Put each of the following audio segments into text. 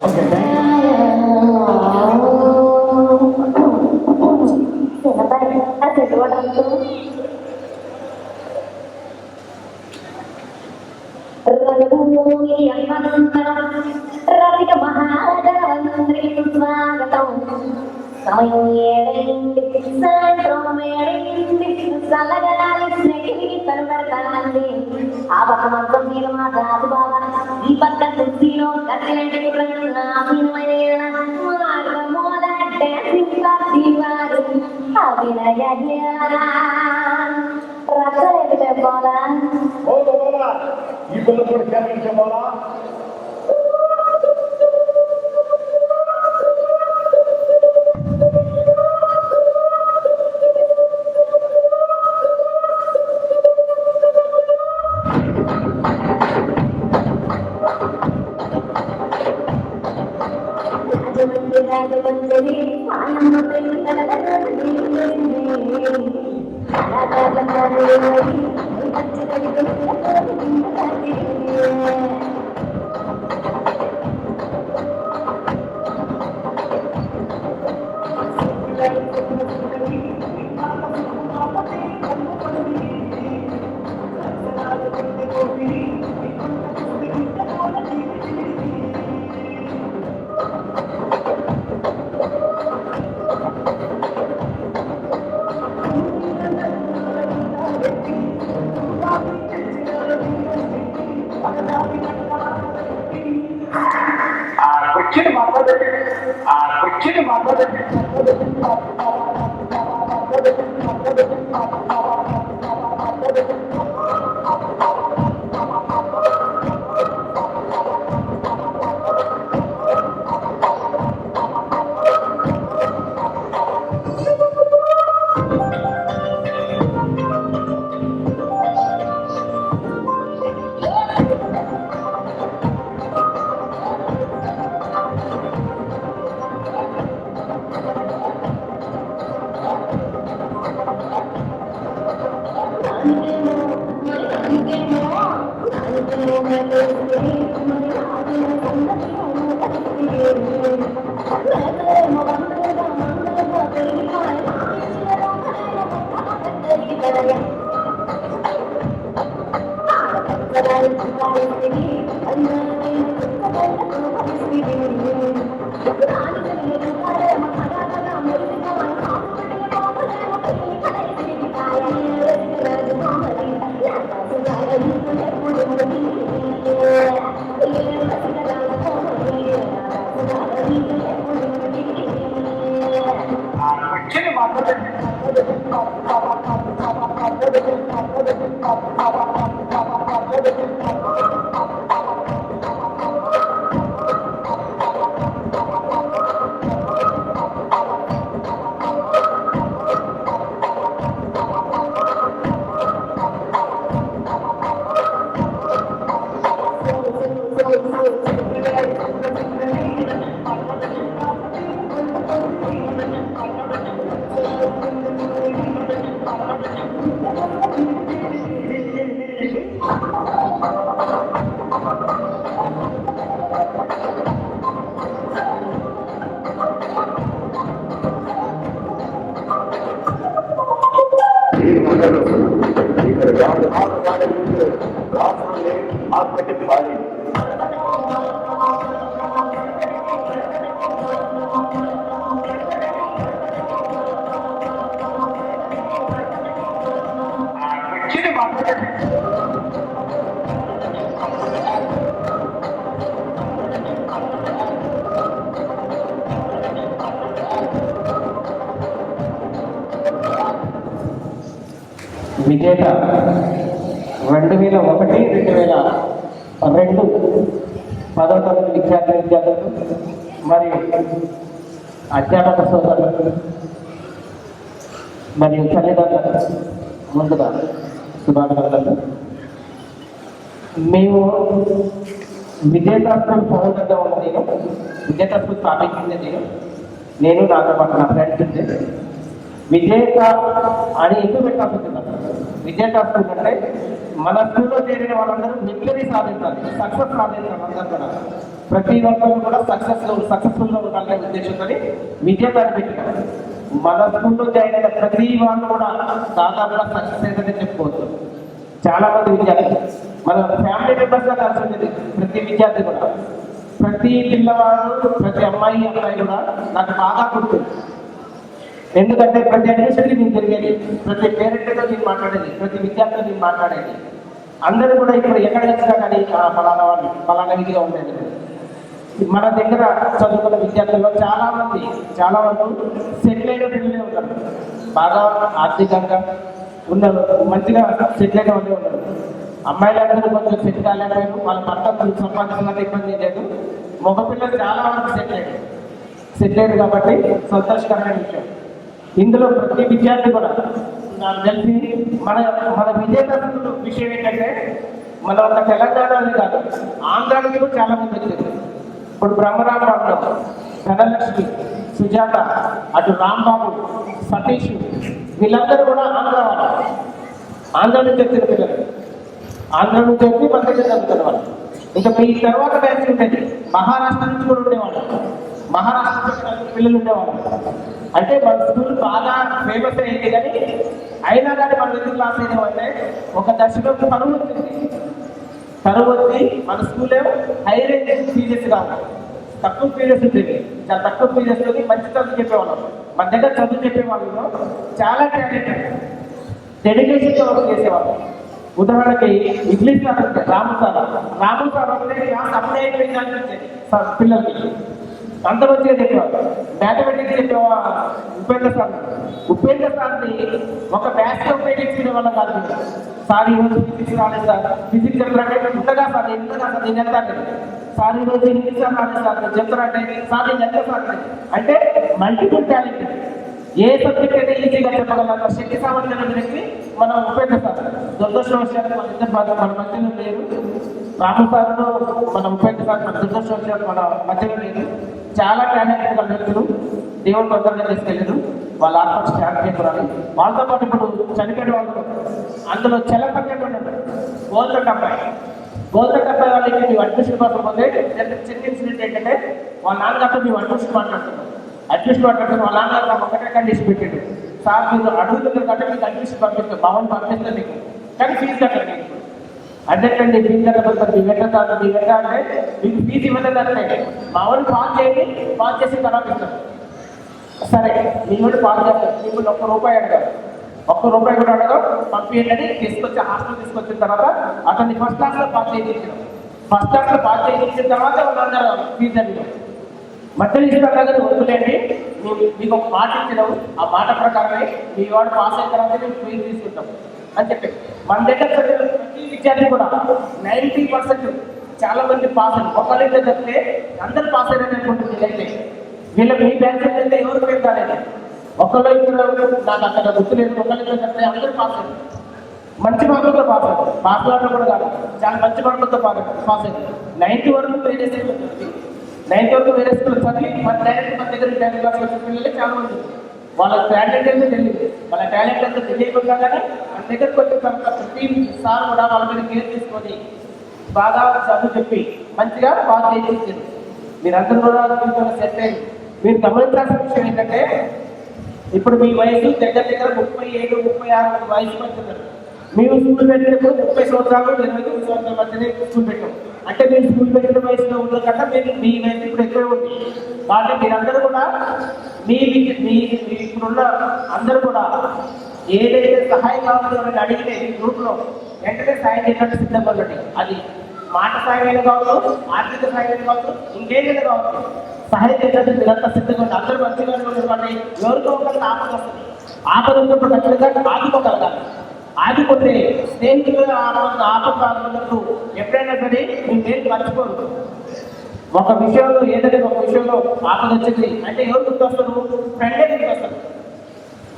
రసిక మహాజనవంద్రి స్వాగతం. సమయం ఏడైంది, సాయంత్రం ఏడైంది, చల్లగాలి స్నేహితుడికి కనబడతానండి. ఆ పక్క మొత్తం మీద మా రాజు బాబా, ఈ పక్క కుర్చీలో కత్తిలాంటి నాశనమైన మార్గమూల డాన్సింగ్ పార్టీ వారు అభినయ రచ్చలేదు చెప్పాలా ఈ పిల్ల కూడా చెప్పాలా కుర్చీని మాట్లాడండి విజేత 2001, 2002 10వ తరగతి విద్యార్థులు మరియు అధ్యాపక సోదరులు మరియు తల్లిదండ్రులు ముందుగా శుభాకాంక్షలు. మేము విజేతాస్త్రం ఫౌండర్గా ఉన్న విజేతాస్త్రం స్థాపించింది నేను నాతో పాటు నా ఫ్రెండ్స్ విజేత అని ఎందుకు పెట్టాల్సింది. విజేతాస్త్రం అంటే మన స్కూల్లో చేరిన వాళ్ళందరూ విక్టరీ సాధించాలి, సక్సెస్ సాధించాలి అందరూ కూడా. ప్రతి ఒక్కరు కూడా సక్సెస్ఫుల్గా ఉండాలనే ఉద్దేశంతో విద్యాదాన్ని పెట్టినాం. మన స్కూల్లో జాయిన్ అయిన ప్రతి వాళ్ళు కూడా దాదాపుగా సక్సెస్ అయిందని చెప్పుకోవచ్చు. చాలా మంది విద్యార్థులు మన ఫ్యామిలీ మెంబర్స్గా కలిసి ఉండేది. ప్రతి విద్యార్థి కూడా, ప్రతి పిల్లవాడు, ప్రతి అమ్మాయి అబ్బాయి కూడా నాకు బాగా గుర్తుంది. ఎందుకంటే ప్రతి అడ్మిషన్కి నేను తిరిగేది, ప్రతి పేరెంట్తో నేను మాట్లాడేది, ప్రతి విద్యార్థితో నేను మాట్లాడేది. అందరూ కూడా ఇప్పుడు ఎక్కడ వచ్చినా కానీ ఫలానా వాళ్ళు ఫలానా విధిగా ఉండేది. మన దగ్గర చదువుకున్న విద్యార్థుల్లో చాలా వరకు సెటిల్ అయిన పిల్లలే ఉన్నారు. బాగా ఆర్థికంగా ఉన్న మంచిగా సెటిల్ అయిన వాళ్ళే ఉన్నారు. అమ్మాయిలందరూ కొంచెం సెటిల్ కాలేకపోయారు, వాళ్ళ భర్తలు సంపాదించాలంటే ఇబ్బంది లేదు. మగపిల్లలు చాలా వరకు సెటిల్ అయ్యారు కాబట్టి సంతోషకరమైన విషయం. ఇందులో ప్రతి విద్యార్థి కూడా నాకు తెలిసి మన విజయదశమి విషయం ఏంటంటే మన ఒక తెలంగాణనే కాదు, ఆంధ్ర నుంచి కూడా చాలా మంది వచ్చింది. ఇప్పుడు బ్రహ్మరామ రామరావు, ధనలక్ష్మి, సుజాత, అటు రాంబాబు, సతీష్, వీళ్ళందరూ కూడా ఆంధ్ర నుంచి వచ్చిన పిల్లలు. ఆంధ్ర నుంచి వచ్చి మన దగ్గర చదువుతున్న వాళ్ళు. ఇంకా మీ తర్వాత బ్యాచ్ ఉండేది మహారాష్ట్ర నుంచి కూడా ఉండేవాళ్ళు. మహారాష్ట్ర నుంచి పిల్లలు ఉండేవాళ్ళు. అంటే మన స్కూల్ బాగా ఫేమస్ అయ్యింది, కానీ అయినా కానీ మనం ఎందుకు క్లాస్ అయ్యామంటే ఒక దశలో కరువు వచ్చింది. కరువు వచ్చి మన స్కూల్ ఏమో హై రేంజ్ ఫీజెస్ కావు, తక్కువ ఫీజెస్ ఉంటుంది. చాలా తక్కువ ఫీజెస్తో మంచి చదువు చెప్పేవాళ్ళం. మన దగ్గర చదువు చెప్పేవాళ్ళలో చాలా టాలెంటెడ్, డెడికేషన్తో వర్క్ చేసేవాళ్ళం. ఉదాహరణకి ఇంగ్లీష్ సార్ అంటే రాము సార్ వస్తే క్లాస్ అప్పుడే అయిపోయింది అనిపించేది పిల్లలకి, అంత మంచిగా చెప్పేవాళ్ళు. మ్యాథమెటిక్స్ చెప్పేవా ఉపేంద్ర సార్ని ఒక బ్యాచ్లో ఉపయోగించుకునే వాళ్ళం కాదు. సార్ ఈరోజు ఫిజిక్స్ రాలేదు సార్, ఫిజిక్స్ చెప్తారంటే ఉండగా సార్ నేను వెళ్తాను. సార్ ఈరోజు ఇంగ్లీష్ సార్ రాలేదు సార్, నేను చెప్తారంటే సార్ నేను ఎంత సార్ అంటే మల్టిపుల్ టాలెంట్. ఏ సబ్జెక్ట్ అయితే ఈజీగా చెప్పగలరు శక్తి సామర్థ్యాల గురించి మనం ఉపయోగిస్తాం. దురదృష్టవశాత్తు మన ఇద్దరు మన మధ్యలో లేరు. రాము సార్ను మనం ఉపయోగిస్తాం, మన దురదృష్టవశాత్తు మన మధ్యలో లేదు. చాలా టాలెంటెడ్ గా వ్యక్తులు దేవుడు తొందరగా తీసుకెళ్ళారు. వాళ్ళ ఆత్మ స్టార్ట్ చేయకూడదు. వాళ్ళతో పాటు ఇప్పుడు చనిపోయిన వాళ్ళు అందులో చెలపక్కన గోల్డ్ అబ్బాయి వాళ్ళకి మేము అడ్మిషన్ కోసం పోతే చిన్న ఇన్సిడెంట్ ఏంటంటే వాళ్ళ నాన్నగారితో మేము అడ్మిషన్ మాట్లాడుతున్నాం. వాళ్ళ నాన్నగారు నాకు ఒకటే కండిషన్ పెట్టాడు, సార్ మీరు అడుగుతున్నారు కంటే మీకు అడ్మిషన్ పంపిస్తాను, భవన్ పంపిస్తాను మీకు, కానీ ఫీజు కట్టండి. అదేంటండి ఫీజు కట్టబోతారు మీ వెంట అంటే మీకు ఫీజు ఇవ్వలేదంటే మా వాడిని పాస్ చేసి తర్వాత ఇస్తాను. సరే మీ వాడు పాస్ చేస్తారు, మీకు ₹1 అడగాలి, ₹1 కూడా అడగం, పంపించండి. తీసుకొచ్చి హాస్టల్ తీసుకొచ్చిన తర్వాత అతన్ని ఫస్ట్ క్లాస్లో పాస్ చేయించిన తర్వాత వాళ్ళందరూ ఫీజు అడిగారు. మధ్యలో ఇష్టం వద్దులేండి, మీకు ఒక మాట ఇచ్చినాము, ఆ మాట ప్రకారమే మీ వాడు పాస్ అయిన తర్వాత మేము ఫీజు తీసుకుంటాం అని చెప్పి మన దగ్గర ప్రతి విద్యార్థి కూడా 90% చాలా మంది పాస్ అయ్యారు. ఒకళ్ళైతే చెప్తే అందరూ పాస్ అయ్యారని అనుకుంటుంది. అయితే మీ బ్యాచ్ అయితే ఎవరు పేరు కాలేదు, ఒకళ్ళు ఇద్దరు నాకు అక్కడ గుర్తులేదు, ఒకళ్ళైతే చెప్తే అందరూ పాస్ అయ్యారు. మంచి మార్కులతో పాస్ అయ్యారు, పాస్ అవ్వడం కూడా కాదు, చాలా మంచి మార్కులతో పాస్ అయ్యారు. 90 వరకు వేరే స్కూల్ చదివి మన డైరెక్ట్ మన దగ్గర 10th క్లాస్ వచ్చిన పిల్లలే చాలా మంది. వాళ్ళ టాలెంట్ అయితే తెలియదు, వాళ్ళ టాలెంట్ అంతా తెలియకుండా కానీ మన దగ్గరకు వచ్చిన తర్వాత ప్రతి సార్ కూడా వాళ్ళ మీద కేర్ తీసుకొని బాగా చదువు చెప్పి మంచిగా పాస్ చేయించారు. మీరందరూ కూడా సెట్ అయ్యి మీరు గమనించాల్సిన విషయం ఏంటంటే ఇప్పుడు మీ వయసు దగ్గర 37, 36 వయసు పడుతున్నారు. మేము స్కూల్ పెట్టినప్పుడు 30 సంవత్సరాలు 29 సంవత్సరాల మధ్యనే స్కూల్ పెట్టాం. అంటే మీరు స్కూల్ పెట్టిన వయసులో ఉన్న కన్నా మీ వయసు ఇప్పుడు ఎక్కువ ఉంది. కాబట్టి మీరందరూ కూడా మీ ఇప్పుడున్న అందరూ కూడా ఏదైతే సహాయం కావాలో అని అడిగితే ఈ గ్రూప్లో వెంటనే సాయం చేయడానికి సిద్ధంగా ఉండండి. అది మాట సాయమైనా కావచ్చు, ఆర్థిక సాయమైనా కావచ్చు, ఇంకేదైనా కావచ్చు, సహాయం చేయడానికి మీరంతా సిద్ధంగా ఉండి అందరూ మంచిగా ఉండండి. ఎవరికో ఒకరికి ఆపద వస్తుంది, ఆపద ఉన్నప్పుడు ఖచ్చితంగా ఆదుకోగలగాలి. ఆగిపోతే స్నేహితులు ఆపదకు ఎప్పుడైనా సరే మీ పేరు మర్చిపోరు. ఒక విషయంలో ఆపద వచ్చింది అంటే ఎవరు గుర్తొస్తారు? ఫ్రెండే గుర్తొస్తారు.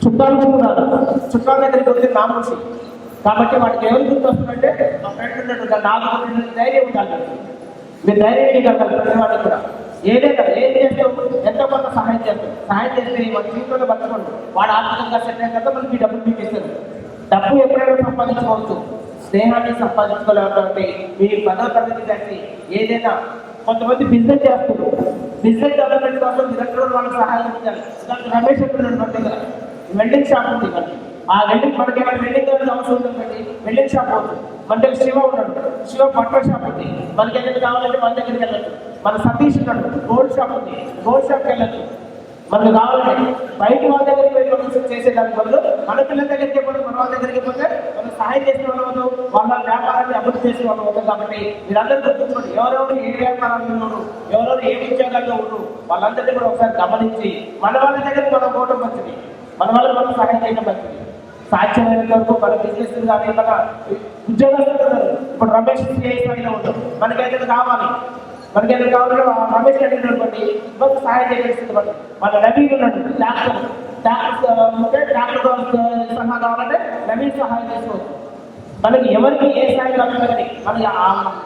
చుట్టాలు గుర్తున్నారు, చుట్టాల దగ్గరికి వస్తే నామూసి. కాబట్టి వాటికి ఎవరు గుర్తొస్తారంటే మా ఫ్రెండ్ ఉన్నాడు, నాకు ధైర్యం ఉండాలి. మీరు ధైర్యం ఇవ్వగలరు ప్రతి వాడికి కూడా. ఏం చేస్తే ఎంతో కొంత సహాయం చేస్తారు. సహాయం చేస్తే వాడి జీవితంలో బతకండి. వాడు ఆర్థికంగా సెట్ అయిన తర్వాత మనకి డబ్బులు మీకు ఇస్తారు. డబ్బు ఎప్పుడైనా సంపాదించుకోవచ్చు, స్నేహాన్ని సంపాదించుకోలేకపోతే మీ 10వ తరగతి చేసి ఏదైనా కొంతమంది బిజినెస్ చేస్తారు. బిజినెస్ డెవలప్మెంట్ కోసం నిరంతరం వాళ్ళకి సహాయం చేయాలి. దానికి రమేష్ ఎప్పుడు మన దగ్గర వెల్డింగ్ షాప్ ఉంది. ఆ వెల్డింగ్ మనకి ఏమైనా వెల్డింగ్ అవసరం ఉందండి, వెల్డింగ్ షాప్ అవుతుంది. మన దగ్గర శివ ఉన్నాడు, శివ బట్టల షాప్ ఉంది. మనకి ఏదైనా కావాలంటే మన దగ్గరికి వెళ్ళచ్చు. మన సతీష్ ఉన్నాడు, గోల్డ్ షాప్ ఉంది, గోల్డ్ షాప్కి వెళ్ళచ్చు. మనకు కావాలంటే బయట వాళ్ళ దగ్గరికి వెళ్ళి ప్రమోషన్ చేసేదానికి బదులు మన పిల్లల దగ్గరికి పోతే, మన వాళ్ళ దగ్గరికి పోతే మనం సహాయం చేసిన వాళ్ళు వాళ్ళ వ్యాపారాన్ని అభివృద్ధి చేసే వాళ్ళు అవుతారు. కాబట్టి మీరందరూ గుర్తుంచుకోండి, ఎవరెవరు ఏ వ్యాపారాలు ఉన్నారు, ఎవరెవరు ఏ ఉద్యోగాల్లో ఉన్నారు, వాళ్ళందరినీ కూడా ఒకసారి గమనించి మన వాళ్ళ దగ్గరికి మనం పోవడం మంచిది, మన వాళ్ళకి మనం సహాయం చేయడం మంచిది. సాధ్యమైనంత వరకు మన బిజినెస్ కానీ మన ఉద్యోగాలు ఇప్పుడు రమేష్ సిఐలో ఉంటాం, మనకైతే కావాలి, మనకేదో కావాలంటే రమేష్ అడిగిన అనుకోండి ఇవ్వకు సహాయం చేస్తుంది. మన నవీన్ ఉన్నాడు, డాక్టర్ సలహా కావాలంటే నవీన్ సహాయం చేసుకోవచ్చు. మనకి ఎవరికి ఏ సహాయం కావాలంటే కానీ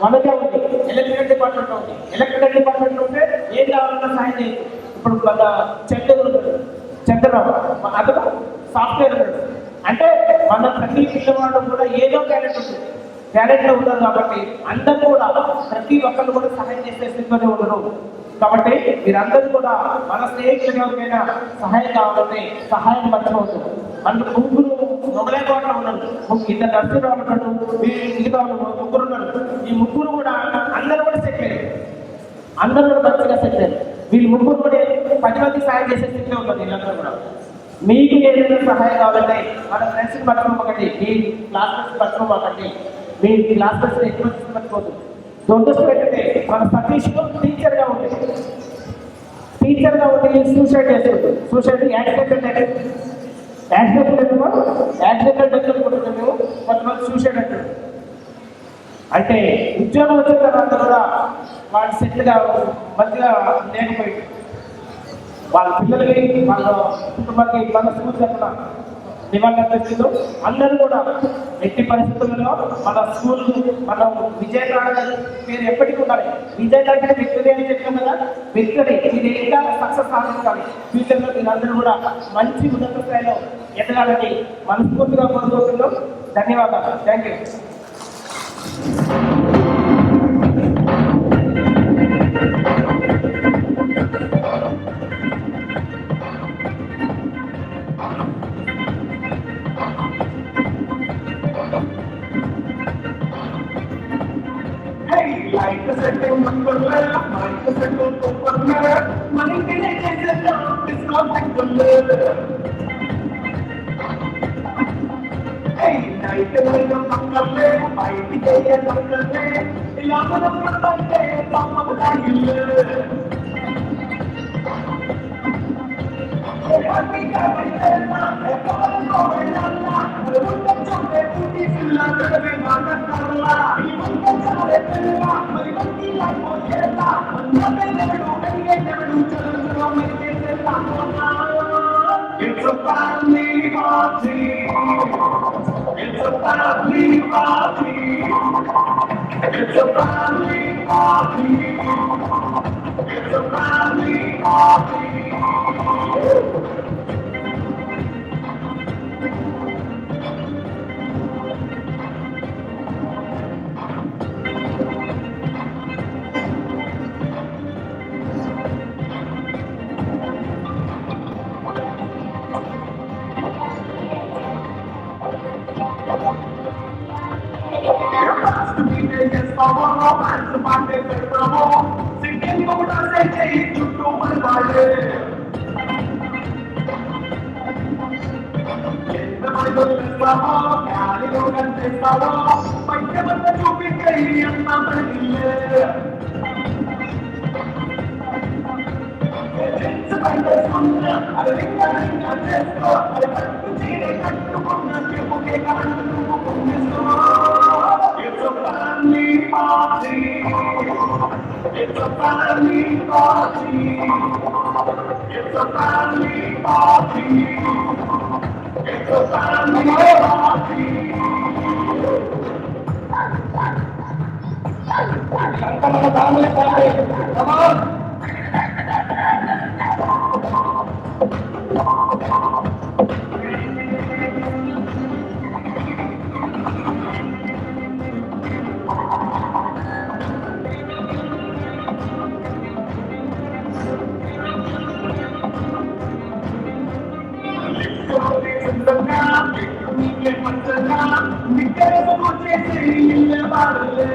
మనకే ఉంది. ఎలక్ట్రికల్ డిపార్ట్మెంట్ ఉంది, ఎలక్ట్రికల్ డిపార్ట్మెంట్ ఉంటే ఏం కావాలన్నా సహాయం చేయొచ్చు. ఇప్పుడు మన చంద్రరావు అతను సాఫ్ట్వేర్ ఉన్నాడు. అంటే మన ప్రతి పిల్లవాడు కూడా ఏదో టాలెంట్ ఉంటుంది, టాలెంట్లో ఉన్నారు. కాబట్టి అందరూ కూడా ప్రతి ఒక్కరు కూడా సహాయం చేసే స్థితిలోనే ఉన్నారు. కాబట్టి మీరందరూ కూడా మన స్నేహితులు ఎవరికైనా సహాయం కావాలంటే సహాయం మర్చిపోవచ్చు. అందులో ముగ్గురు మొగలేకోట ఉన్నారు, ఇద్దరు నర్సులు ఉంటాడు, మిగతా ముగ్గురు ఉన్నారు. ఈ ముగ్గురు కూడా అందరూ కూడా సెట్ అయ్యారు, అందరూ కూడా మంచిగా సెట్ అయ్యారు. వీళ్ళు ముగ్గురు కూడా 10 మంది సహాయం చేసే స్థితిలో ఉన్నారు. వీళ్ళందరూ కూడా మీకు ఏదైనా సహాయం కావాలంటే మన ఫ్రెండ్స్కి పట్టుకోకండి, మీ క్లాస్మేట్స్కి పట్టుకోకండి, మీ క్లాస్మేట్స్ ఎక్కువ పట్టుకోవద్దు. దొంగస్ పెట్టండి. మన సతీష్ టీచర్గా ఉండి సూసైడ్ చేసుకుంటాం. సూసైడ్ యాక్సిడెంట్ అనుకుంటున్నాం మేము, కొంతమంది సూసైడ్ అంటాడు. అంటే ఉద్యోగం వచ్చిన తర్వాత కూడా వాళ్ళు సెట్గా మంచిగా లేకపోయింది. వాళ్ళ పిల్లలకి వాళ్ళ కుటుంబానికి మన స్కూల్ తరఫున నివాళులర్పిస్తూ అందరూ కూడా ఎట్టి పరిస్థితుల్లో మన స్కూల్ మనం విజయనగర పేరు ఎప్పటికీ ఉండాలి. విజయనగర విక్టరీ అని చెప్పాం కదా, విక్టరీ ఇది ఇంకా సక్సెస్ సాధించాలి. ఫ్యూచర్లో మీరందరూ కూడా మంచి ఉన్నత స్థాయిలో ఎదగాలని మనస్ఫూర్తిగా కోరుకుంటున్నాం. ధన్యవాదాలు. Thank you. It's a family party. It's a family party. It's a family party. It's a family party. It's a family party. It's a family party. It's a family party. It's a family party. Come on. నిక్కరేసుకొచ్చేసి నిలబడలే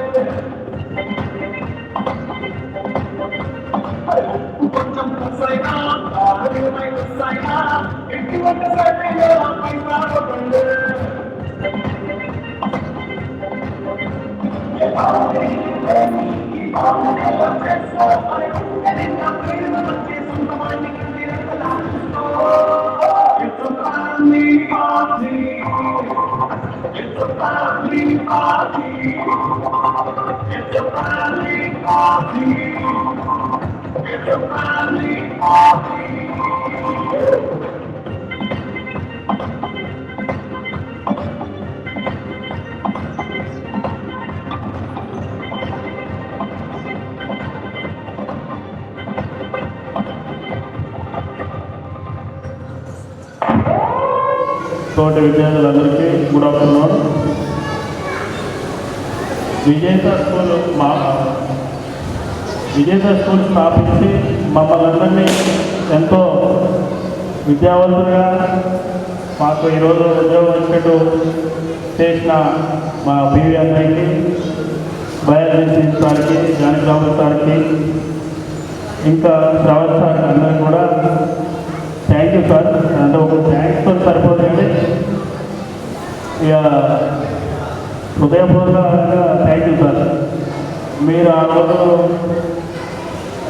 కొంచెం కసైనా ఆరోగ్యమైన సైనా ఎటువంటి సైనా పైసా పడలే It's a family party. It's a family party. It's a family party. It's a family party. తోటి విద్యార్థులందరికీ good afternoon. విజేత school స్థాపించి మమ్మల్ని అందరినీ ఎంతో విద్యావంతులుగా మాకు ఈరోజు ఉద్యోగం వచ్చేట్టు చేసిన మా పివి అన్నయ్యకి, బయాలజీ సార్కి, జానకిరావు సార్కి, ఇంకా శ్రావణ్ సార్ అందరికీ కూడా థ్యాంక్ యూ సార్. అంటే ఒక థ్యాంక్స్తో సరిపోతుంది, ఇక హృదయపూర్వకంగా థ్యాంక్ యూ సార్. మీరు ఆ రోజు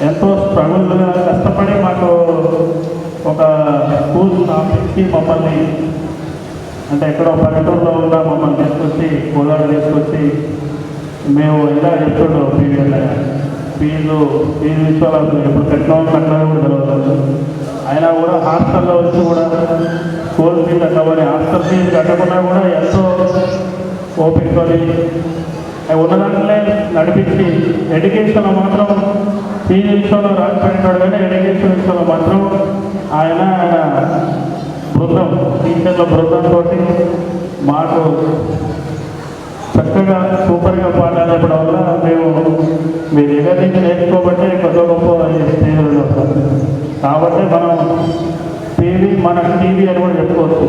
ఎంతో స్ట్రగుల్గా కష్టపడి మాకు ఒక స్కూల్ స్థాపించి మమ్మల్ని అంటే ఎక్కడో పల్లెటూరులో ఉన్న మమ్మల్ని తీసుకొచ్చి కోలాడు తీసుకొచ్చి మేము ఎలా చెప్తుండో ఫీజు విషయాలు ఎప్పుడు కట్టినామో కట్టినా కూడా జరుగుతుంది. అయినా కూడా హాస్టల్లో వచ్చి కూడా స్కూల్ ఫీజు కట్టమని హాస్టల్ ఫీజు కట్టకుండా కూడా ఎంతో ఓపికతోని ఉన్నదాంట్లే నడిపించి ఎడ్యుకేషన్లో మాత్రం ఫీజు విషయంలో రాకపోయినాడు, కానీ ఎడ్యుకేషన్ విషయంలో మాత్రం ఆయన బృందం టీచర్ల బృందంతో మాకు చక్కగా సూపర్గా పాఠాలు చెప్పడం వల్ల మేము మీ దగ్గర నుంచి నేర్చుకోబట్టే కొత్త గొప్ప స్నేహితులు కాబట్టి మనం టీవీ మన టీవీ అని కూడా చెప్పుకోవచ్చు.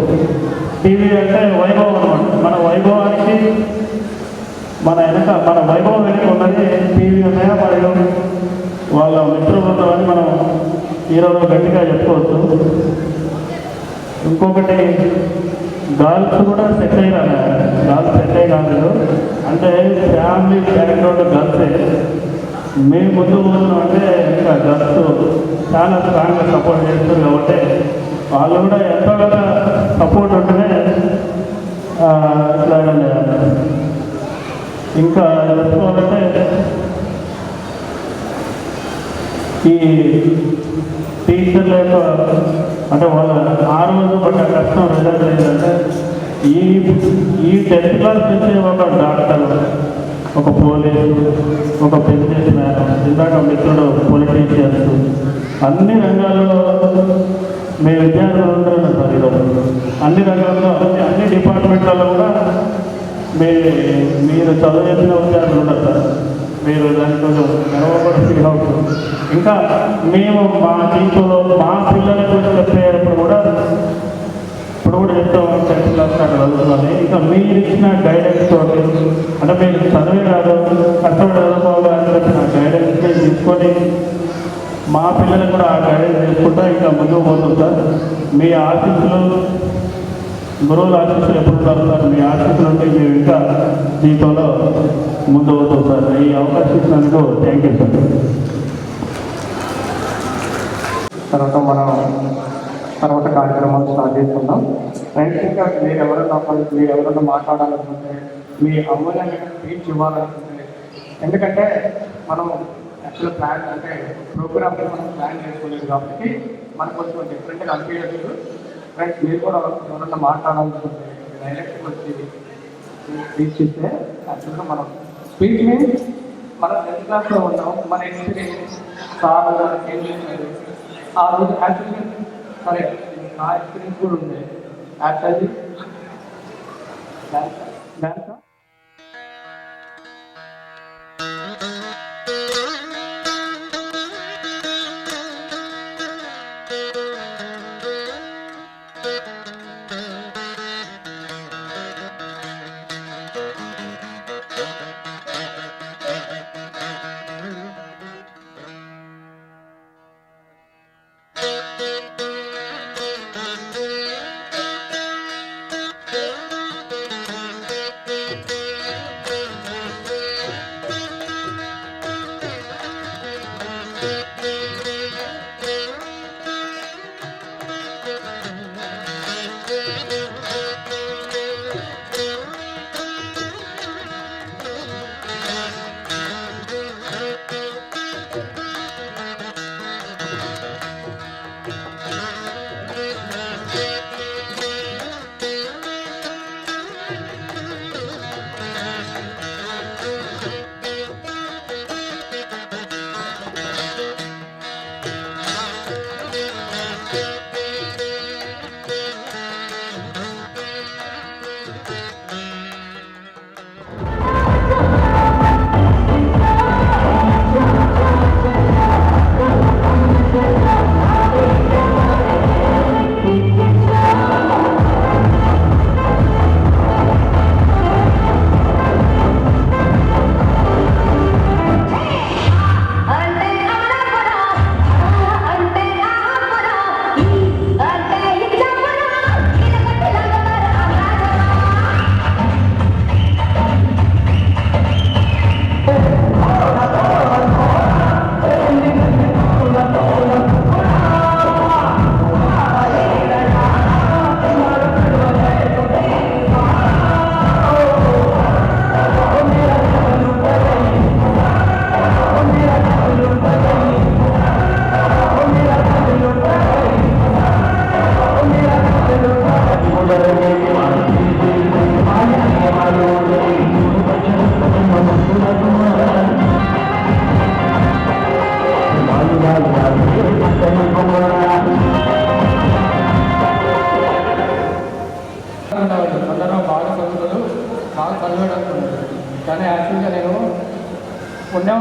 టీవీ అంటే వైభవం అనమాట. మన వైభవానికి మన వైభవం వెనక ఉన్నది టీవీ ఉన్నాయ మరియు వాళ్ళ మిత్రులు అని మనం ఈరోజు గట్టిగా చెప్పుకోవచ్చు. ఇంకొకటి గర్ల్స్ కూడా సెట్ అయ్యారు, గర్ల్స్ సెట్ అయ్యి కాలేదు అంటే ఫ్యామిలీ బ్యాక్గ్రౌండ్ గర్ల్సే. మేము ముందు పోతున్నాం అంటే ఇంకా గర్ల్స్ చాలా స్ట్రాంగ్గా సపోర్ట్ చేస్తారు కాబట్టి వాళ్ళు కూడా ఎంతో కదా సపోర్ట్ ఉంటేనే ఇట్లా ఇంకా చెప్పుకోవాలంటే ఈ టీచర్ల యొక్క అంటే వాళ్ళ ఆ రోజు పడ్డ కష్టం రిజల్ట్ ఏంటంటే ఈ 10th క్లాస్ నుంచి ఒక డాక్టర్, ఒక పోలీసు, ఒక బిజినెస్ మ్యాన్, ఇందాక మిత్రుడు పొలిటీషియన్స్, అన్ని రంగాల్లో మీ విద్యార్థులు ఉంటారు సార్. ఈరోజు అన్ని రంగాల్లో అన్ని డిపార్ట్మెంట్లలో కూడా మీరు చదివేసిన విద్యార్థులు ఉన్నారు సార్. మీరు దానికి కొంచెం గర్వపడి ఫీల్ అవుతుంది. ఇంకా మేము మా టీంలో మా పిల్లలకు చెప్పేటప్పుడు కూడా ఇప్పుడు కూడా చెప్తాం 10th క్లాస్ అక్కడ చదువుతున్నాను. ఇంకా మీరు ఇచ్చిన గైడెన్స్ తోటి అంటే మీరు చదివే కాదు కష్టపడి చదువుకోవాలని చెప్పిన గైడెన్స్ తీసుకొని మా పిల్లలకు కూడా ఆ గైడెన్స్ తీసుకుంటా ఇంకా ముందుకు పోతుంది సార్. మీ ఆశీస్సులు, గురువుల ఆశీస్సులు ఎప్పుడు ఉంటారు సార్. మీ ఆశీస్సులు ఉంటే మేము ఇంకా జీవితంలో ముందు పోతాం సార్. ఈ అవకాశం ఇచ్చినందుకు థ్యాంక్ యూ సార్. తర్వాత కార్యక్రమాలు స్టార్ట్ చేసుకుందాం. ఫ్రెండ్స్ ఇంకా మీరు ఎవరైనా మాట్లాడాలనుకుంటే, మీ అమూల్యమైన స్పీచ్ ఇవ్వాలనుకుంటే, ఎందుకంటే మనం యాక్చువల్ ప్లాన్ అంటే ప్రోగ్రామ్ మనం ప్లాన్ చేసుకోలేదు కాబట్టి మనకు కొంచెం డిఫరెంట్గా అనిపించలేదు. ఫ్రెండ్స్ మీరు కూడా ఎవరైనా మాట్లాడాలనుకుంటే డైరెక్ట్గా వచ్చి స్పీచ్ ఇస్తే యాక్చువల్గా మనం స్పీచ్ మీన్స్ మనం 10th క్లాస్లో ఉన్నాం, మన ఎక్స్పీరియన్స్ సార్ ఏం చేశారు ఆ రోజు యాక్చువల్గా సరే నా ఎక్స్పీరియన్స్ కూడా ఉంది. యాక్చువల్లీ డాన్స్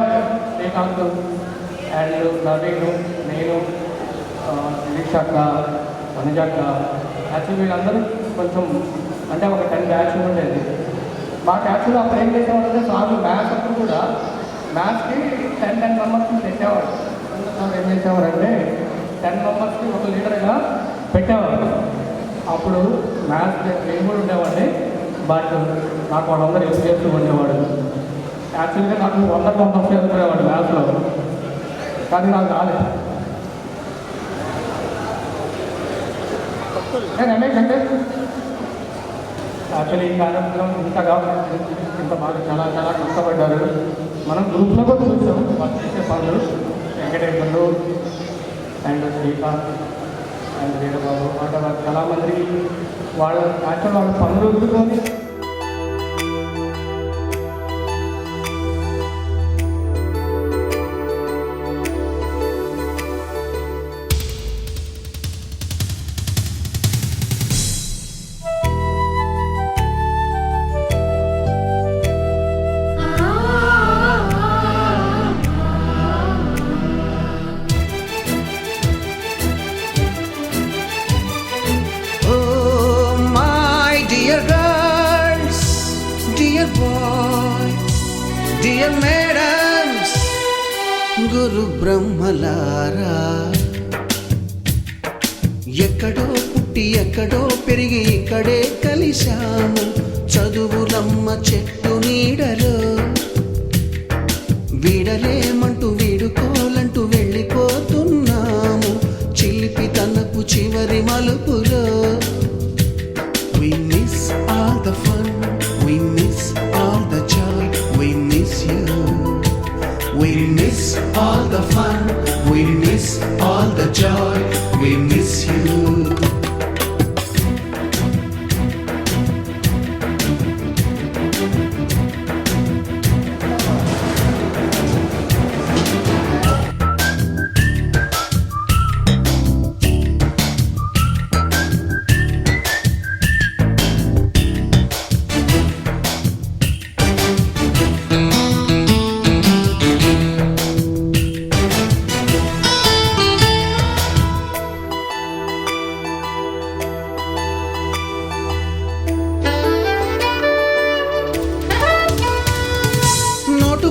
పెట్టామండి. శ్రీకాంత్ అండ్ నవీన్, నేను, నిరీక్షక్క, అనుజక్క, యాక్చువల్లీ వీళ్ళందరూ కొంచెం అంటే ఒక 10 బ్యాచ్ ఉండేది. మాకు యాక్చువల్లీ అప్పుడు ఏం చేసేవాళ్ళంటే సార్ మ్యాథ్స్ అప్పుడు కూడా మ్యాథ్స్కి 10 మెంబర్స్ని పెట్టేవాడు. సార్ ఏం చేసేవారంటే 10 మెంబర్స్కి ఒక లీడర్గా పెట్టేవారు. అప్పుడు మ్యాథ్స్ నేను కూడా ఉండేవాడిని, బట్ నాకు వాళ్ళందరూ హెల్ప్ చేస్తూ ఉండేవాడు. యాక్చువల్గా నాకు 100 మెంబర్స్ చదువుకునేవాడు మ్యాథ్స్లో, కానీ నాకు రాలేదు. రమేష్ అంటే యాక్చువల్లీ ఈ కార్యక్రమం ఇంత బాగా చాలా చాలా కష్టపడ్డారు. మనం గ్రూప్లో కూడా చూసాం వాళ్ళు చేసే పనులు. వెంకటేశ్వర్లు అండ్ శ్రీకాంత్ అండ్ వీరబాబు అంటే వాళ్ళు చాలామంది వాళ్ళ యాక్చువల్ వాళ్ళ పనులు వదులుకొని డియర్ మేడమ్స్, గురు బ్రహ్మలారా, ఎక్కడో పుట్టి ఎక్కడో పెరిగి ఇక్కడే కలిశాము చదువులమ్మ చెట్టు నీడలో. వీడలేమంటూ వీడుకోలంటూ వెళ్ళిపోతున్నాము చిలిపి తనపు చివరి మలుపులో. We miss all the fun, we miss all the joy, we miss you. We miss all the fun, we miss all the joy, we miss you.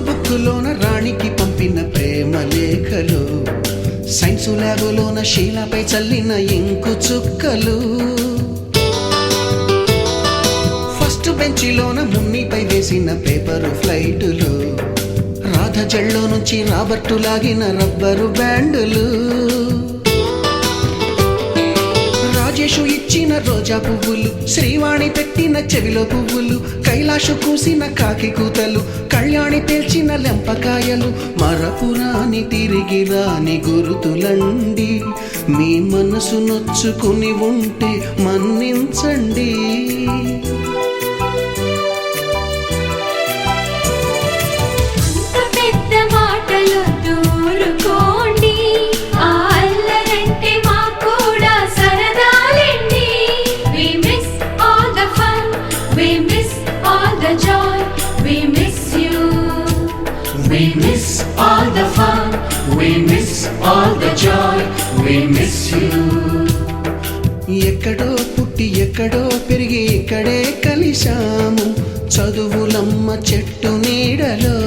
బుక్కులోన రాణికి పంపిన ప్రేమ లేఖలు, సైన్సు ల్యాబులోన శీలపై చల్లిన ఇంకు చుక్కలు, ఫస్ట్ బెంచిలోన మున్నిపై వేసిన పేపరు ఫ్లైటులు, రాధ జల్లో నుంచి రాబర్టు లాగిన rubber బ్యాండులు, Rajesh ఇచ్చిన రోజా పువ్వులు, శ్రీవాణి పెట్టిన చెవిలో పువ్వులు, కైలాషు కూసిన కాకి కూతలు, కళ్యాణి పేల్చిన లెంపకాయలు, మరపురాని తిరిగి రాని గురుతులండి. మీ మనసు నొచ్చుకుని ఉంటే మన్నించండి. We miss all the fun, we miss all the joy, we miss you. ఎక్కడో పుట్టి ఎక్కడో పెరిగి ఇక్కడే కలిశాము చదువులమ్మ చెట్టు నీడలో.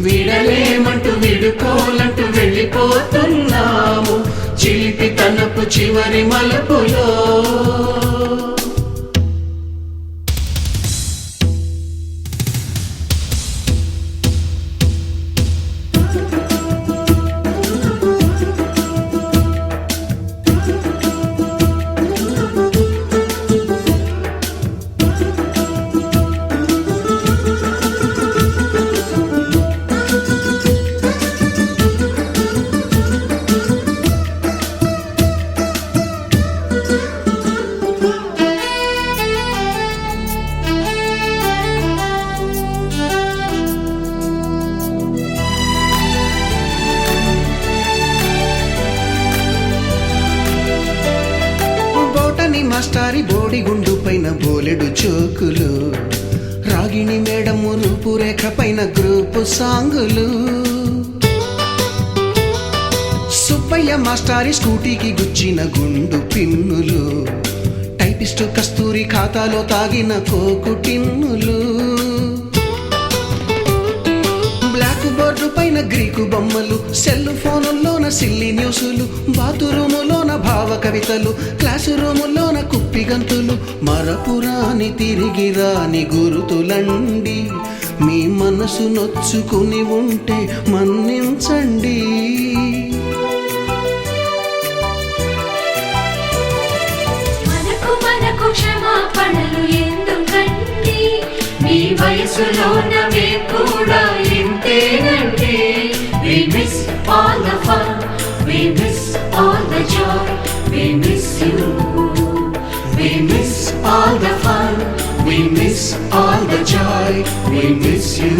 విడలేమంటూ విడుకోలంటూ వెళ్ళిపోతున్నాము చిలిపి తనపు చివరి మలుపులో. మాస్టారి బోడిగుండు పైన బోలెడు చోకులు, రాగిణి మేడము రూపురేఖ పైన గ్రూపు సాంగులు, సుబ్బయ్య మాస్టారి స్కూటీకి గుచ్చిన గుండు పిన్నులు, టైపిస్టు కస్తూరి ఖాతాలో తాగిన కోకు టిన్నులు, బ్లాక్ బోర్డు పైన గ్రీకు బొమ్మలు, సెల్ ఫోనుల్లోన సిల్లి న్యూసులు, బాతురూములోన భావ కవితలు, క్లాసు రూములోన కుప్పి గంతులు, మరపురాని తిరిగి రాని గురుతులండి. మీ మనసు నొచ్చుకుని ఉంటే మన్నించండి. మనకు క్షమాపణలు ఎందుకండి, మీ వయసులోన మేము కూడా ఇంతేనండి. We miss all the fun, we miss all the joy, we miss you. We miss all the fun, we miss all the joy, we miss you.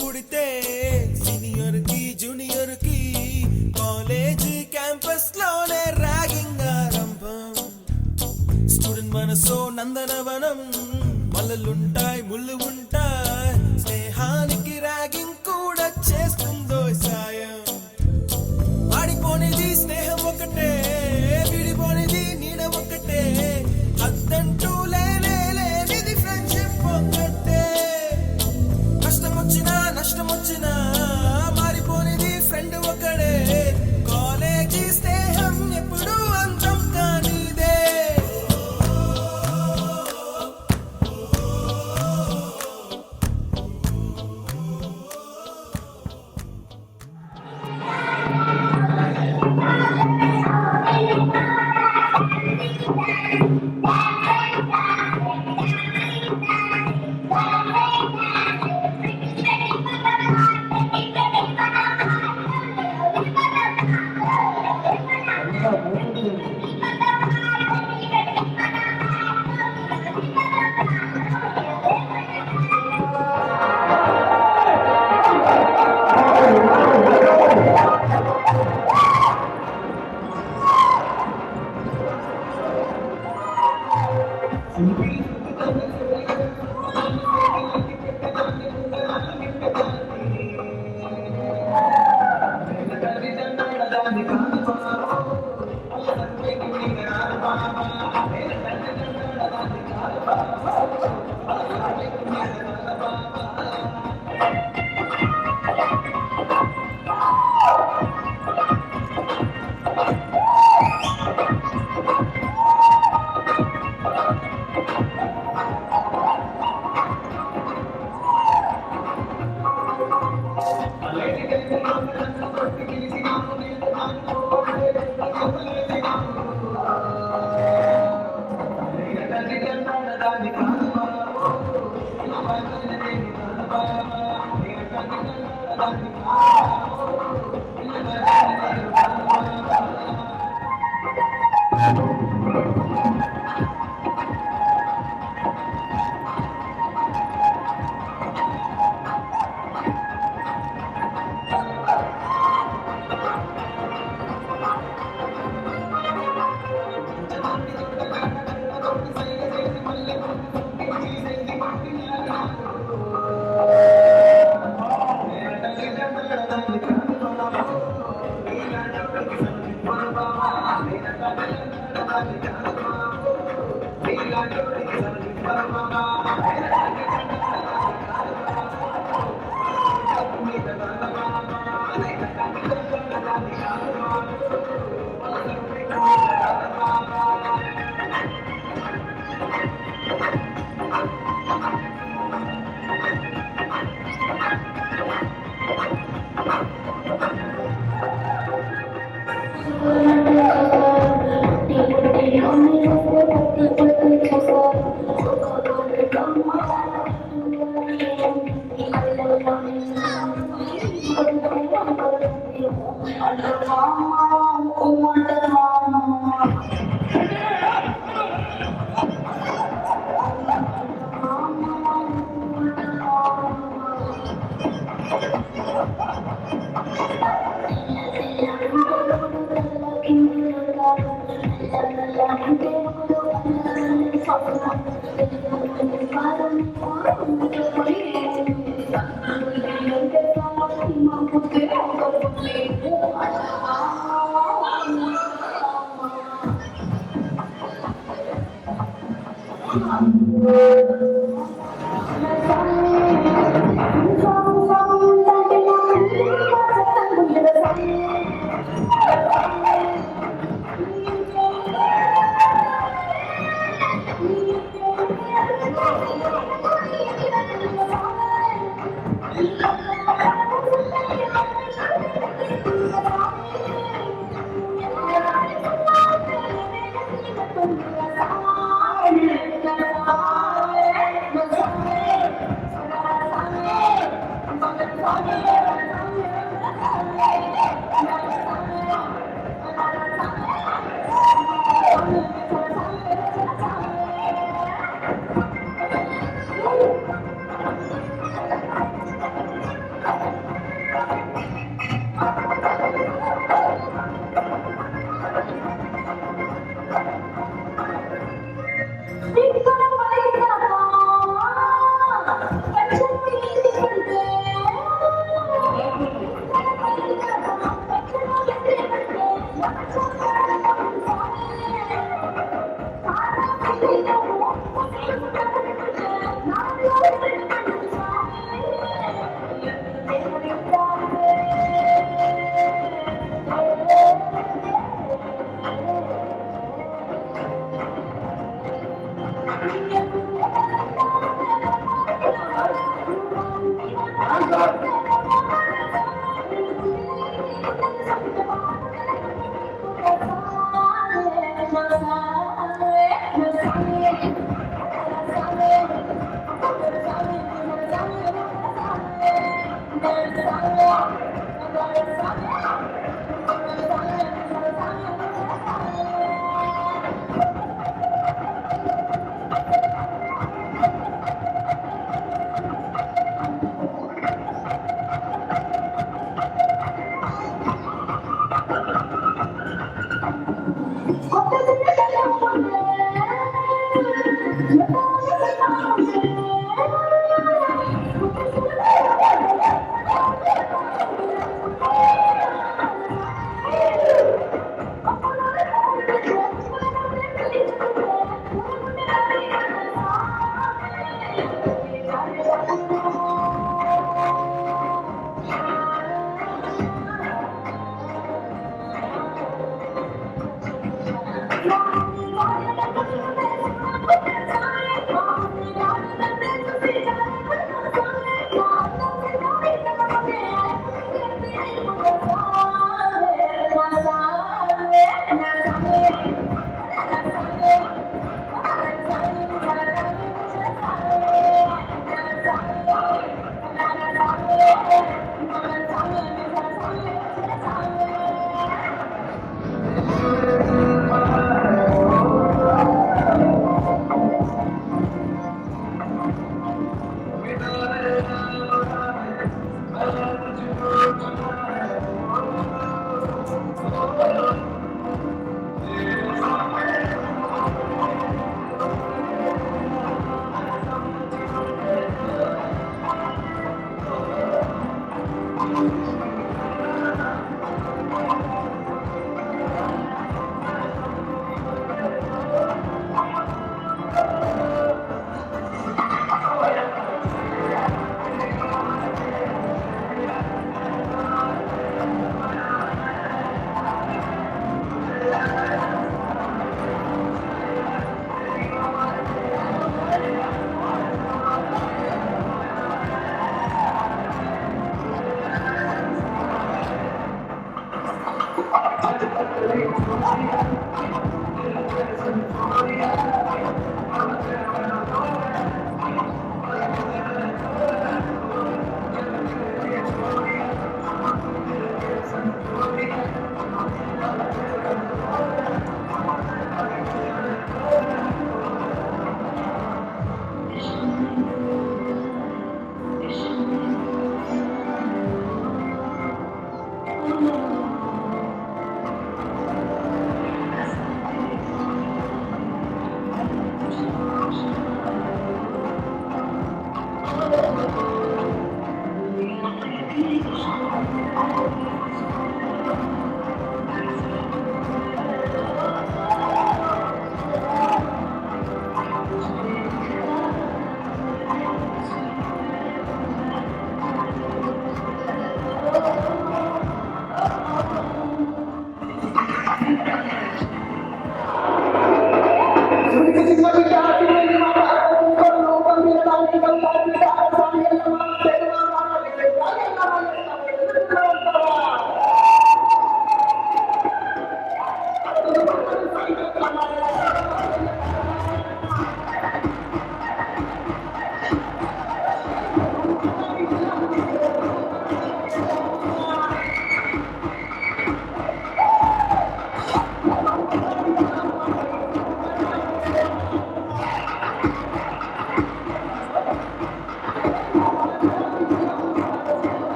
పుడితే సీనియర్ కి జూనియర్ కి కాలేజ్ క్యాంపస్ లోనే ర్యాగింగ్ ఆరంభం. Student మనసో నందనవనం, మల్లలుంటాయి ముళ్ళు ఉంటాయి, స్నేహానికి ragging కూడా చేస్తుందో సాయం. ఆడిపోనిది స్నేహం ఒకటే, విడిపోనిది నీడ ఒకటే, అద్దంటూ లేనిది ఫ్రెండ్షిప్ ఒకటే. కష్టం వచ్చినా నష్టం వచ్చినా మారిపోనిది ఫ్రెండ్ ఒకడే, కాలేజీ స్నేహం ఎప్పుడు అంతం కానిదే.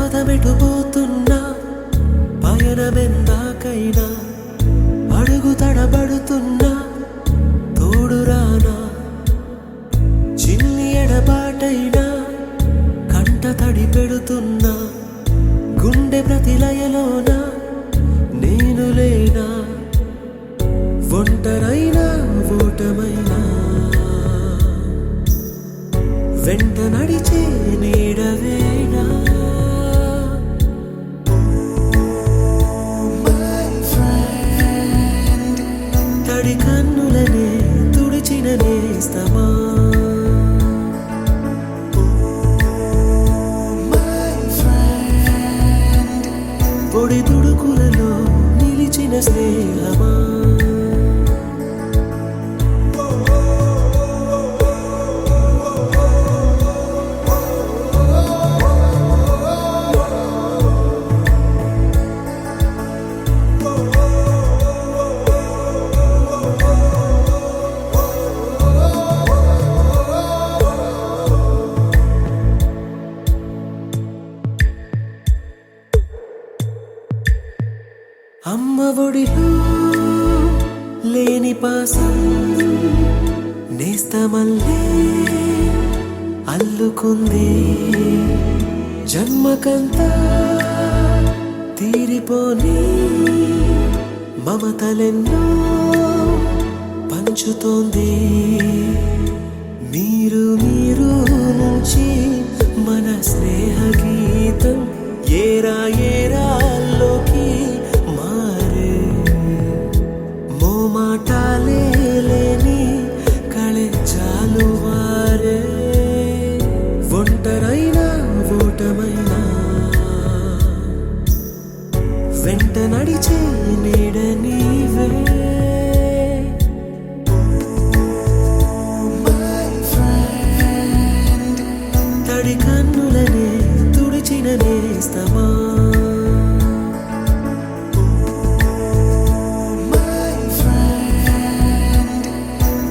పాదమెటుపోతున్నా పయనమెందాకైనా అడుగు తడబడుతున్నా తోడురానా చిన్ని ఎడబాటైనా కంట తడి పెడుతున్నా గుండె ప్రతిలయలోన నేను లేనా ఒంటరైనా ఓటమైనా వెంట నడిచే నీడవేనా తడి కన్నులనే తుడిచిన నేస్తమా పొడి తుడుకులలో నిలిచిన స్నేహమా అమ్మ ఒడిలో లేని పాసం నేస్తమల్లే అల్లుకుంది జన్మకంతా తీరిపోని మమతలెన్నో పంచుతోంది మీరు నుంచి మన స్నేహ గీతం ఏరా ఏరాల్లోకి మారే మోమాటాలే లేని కళే చాలు వారే ఒంటరైనా ఓటమైనా వెంట నడిచే నీడ నీవే తడి కన్నులనే తుడిచిన నేస్తమా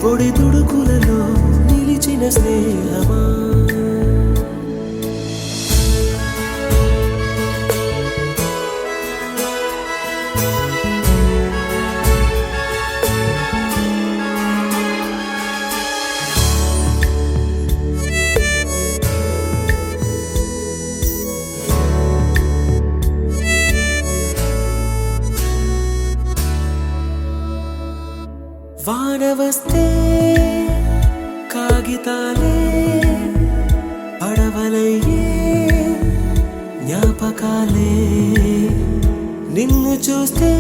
పొడి తుడుకులలో నిలిచిన స్నేహమా వాన వస్తే కాగితాలే పడవలయ్యే జ్ఞాపకాలే నిన్ను చూస్తే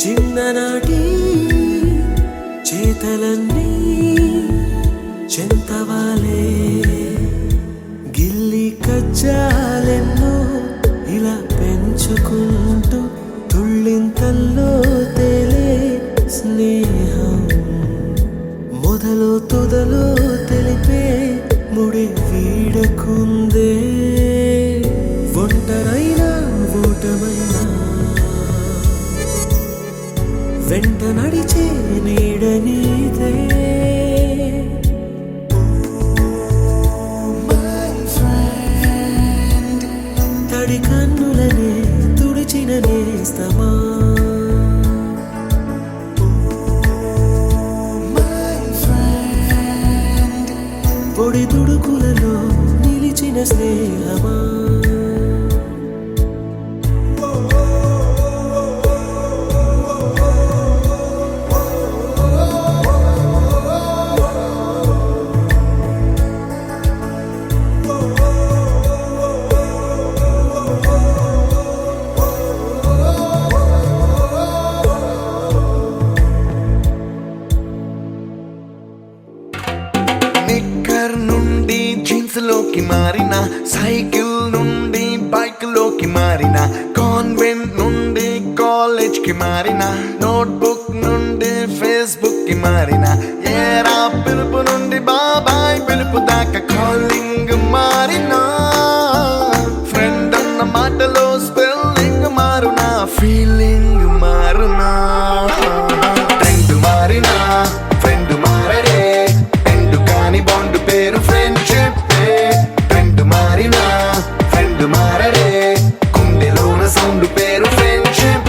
చిన్ననాటి చేతలన్నీ చెంతవాలే గిల్లి కజ్జాలెన్నో ఇలా పెంచుకుంటూ తుళ్ళింతల్లో తేలే స్నేహం మొదలు తుదలో తెలిపే ముడి వీడకుందే ఒంటరైనా ఓటమైనా వెంట నడిచే నీడ నీదే తడి కన్నులనే తుడిచిన నే నేస్తమా పొడి తుడుకులలో నిలిచిన స్నేహమా నిక్కర్ నుండి జీన్స్ లోకి మారిన, సైకిల్ నుండి బైక్ లోకి మారిన, కాన్వెంట్ నుండి కాలేజ్ కి మారిన, నోట్బుక్ నుండి ఫేస్బుక్ కి మారిన, ఏరా పిలుపు నుండి బాబాయ్ పిలుపు దాకా కాలింగ్ మారిన, ఫ్రెండ్ అన్న మాటలో స్పెల్లింగ్ మారునా, ఫీలింగ్ మారునా, ట్రెండ్ మారినా ఫ్రెండ్ మారడే, ఎండు కాని బాండ్ పేరు ఫ్రెండ్షిప్, ట్రెండ్ మారినా ఫ్రెండ్ మారడే, గుండెలోన సౌండ్ పేరు ఫ్రెండ్షిప్.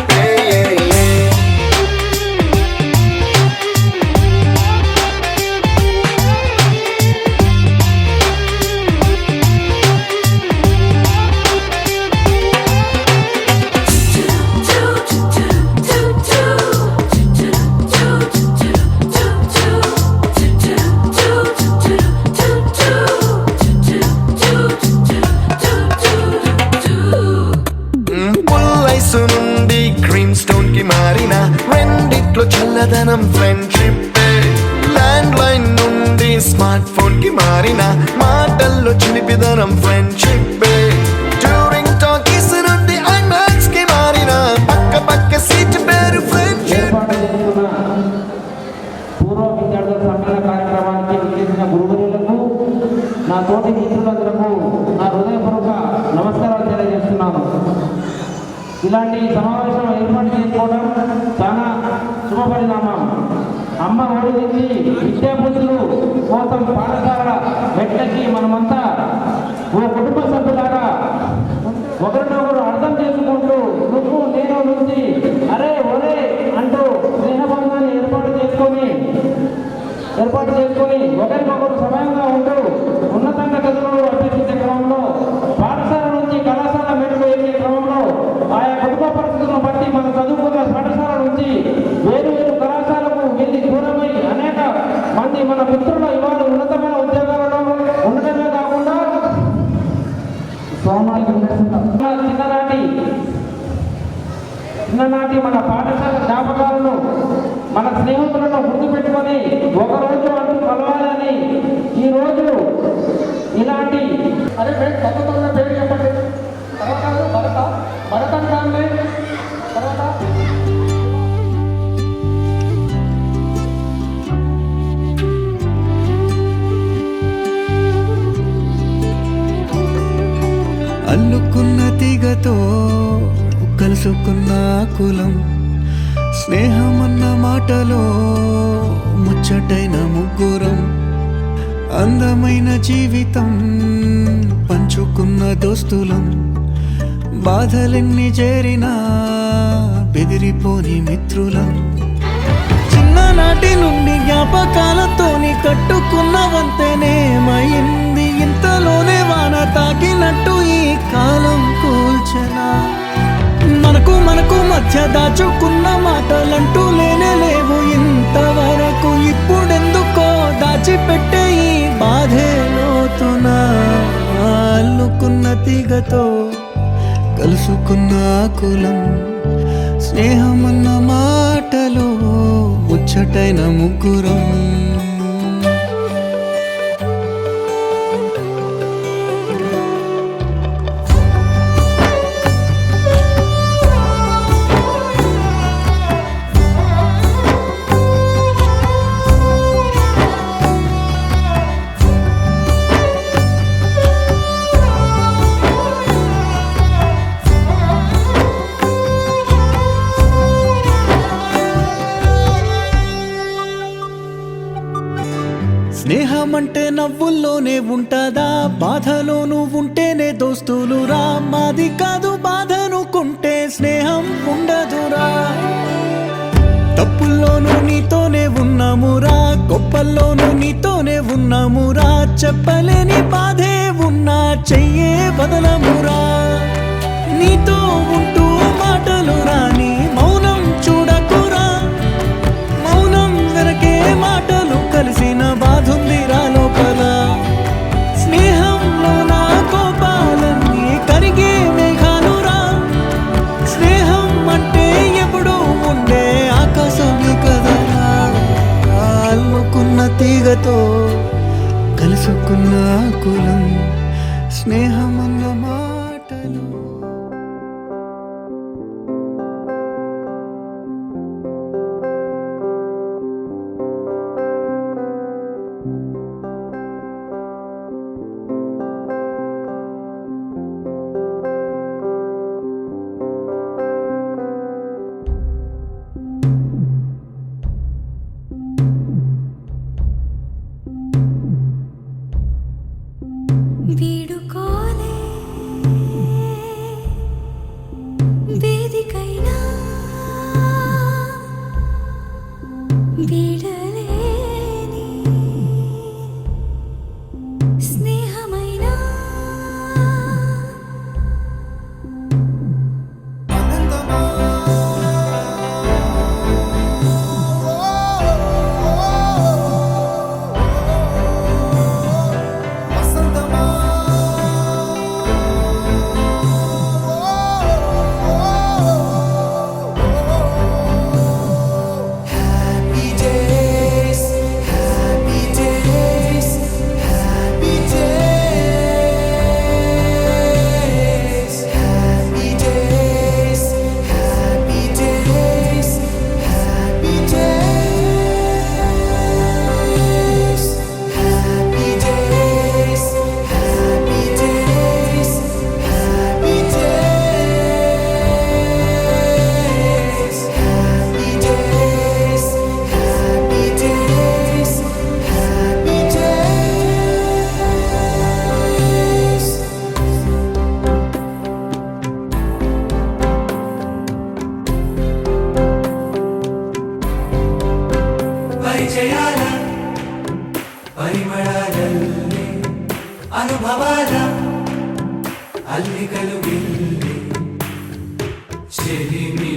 పుల్లైసు నుండి క్రీమ్ స్టోన్ కి మారిన, రెండిట్లో చల్లదనం ఫ్రెండ్షిప్, ల్యాండ్ లైన్ నుండి స్మార్ట్ ఫోన్ కి మారిన, మాటల్లో చిలిపిదనం ఫ్రెండ్షిప్, డ్యూరింగ్ టాకీస్ నుండి ఐమాక్స్ కి మారిన, పక్క పక్క సీట్ పేరు ఫ్రెండ్షిప్. ఏర్పాటు చేస్తున్న పూర్వ విద్యార్థుల సమ్మేళన కార్యక్రమానికి విచ్చేసిన గురువులకు, నా తోటి మిత్రులందరకు నా హృదయపూర్వక నమస్కారాలు తెలియజేస్తున్నాను. ఇలాంటి సమావేశం ఏర్పాటు చేసుకోవడం చాలా శుభపరిణామం. అమ్మ ఒడి నుంచి విద్యాబుద్ధులు కోసం పాఠశాల మెట్లకి మనమంతా ఓ కుటుంబ సభ్యులాగా ఒకరినొకరు అర్థం చేసుకుంటూ నువ్వు నేను నుంచి అరే ఒరే అంటూ స్నేహబంధాన్ని ఏర్పాటు చేసుకొని ఒకరికొకరు సమయంగా ఉంటూ ఉన్నతంగా చదువులు అభ్యసించే క్రమంలో, పాఠశాల నుంచి కళాశాల మెట్లు ఎక్కే క్రమంలో ఆయా కుటుంబ పరిస్థితులను బట్టి మనం చదువుకున్న పాఠశాల నుంచి వేరు వేరు కళాశాలకు వెళ్ళి దూరమై అనేక మంది మన మిత్రులు ఇవాళ ఉన్నతమైన ఉద్యోగాలలో ఉండడమే కాకుండా చిన్ననాటి మన పాఠశాల జ్ఞాపకాలను, మన స్నేహితులను గుర్తుపెట్టుకొని ఒకరోజు అంటూ కలవాలని ఈరోజు ఇలాంటి అరే పద్ధతున్న పేరు చెప్పండి, తర్వాత భరతంగానే తర్వాత అల్లుకున్న తీగతో కలుసుకున్న కులం, స్నేహమన్న మాటలో ముచ్చటైన ముగ్గురం, అందమైన జీవితం పంచుకున్న దోస్తులం, బాధలెన్ని చేరినా బెదిరిపోని మిత్రులం, చిన్ననాటి నుండి జ్ఞాపకాలతోని కట్టుకున్న వంతెనేమైంది, ఇంతలోనే వాన తాకినట్టు ఈ కాలం కూల్చనా, మనకు మధ్య దాచుకున్న మాటలంటూ లేవు ఇంతవరకు, ఇప్పుడెందుకో దాచిపెట్టే ఈ బాధే లోతున, అల్లుకున్న తీగతో కలుసుకున్న కులం, స్నేహమన్న మాటలో ముచ్చటైన ముగ్గురం. స్నేహం అంటే నవ్వుల్లోనే ఉంటదా, బాధలోనూ ఉంటేనే దోస్తులురా. మాది కాదు బాధనుకుంటే స్నేహం ఉండదురా. తప్పుల్లోనూ నీతోనే ఉన్నామురా, గొప్పల్లోనూ నీతోనే ఉన్నామురా. చెప్పలేని బాధే ఉన్నా చెయ్యే బదలమురా. నీతో ఉంటూ మాటలు రాని మౌనం చూడకురా. మౌనం వెనకే మాటలు కలిసిన బాధుందిరా లోపల. స్నేహంలో నా కోపాలన్నీ కరిగే మేఘాలురా. స్నేహం అంటే ఎప్పుడూ ఉండే ఆకాశమే కదరా. అల్లుకున్న తీగతో కలుసుకున్న కులం స్నేహమన్న మాటలు. వీడుకోలే వేదికైనా వీడలేని స్నేహమైనా ಪರಿಚಯಾಲ ಪರಿಮಳದಲ್ಲಿ ಅನುಭವದ ಅಲ್ಲಿಗಲು ಇಲ್ಲಿ ಚೆರಿಮಿ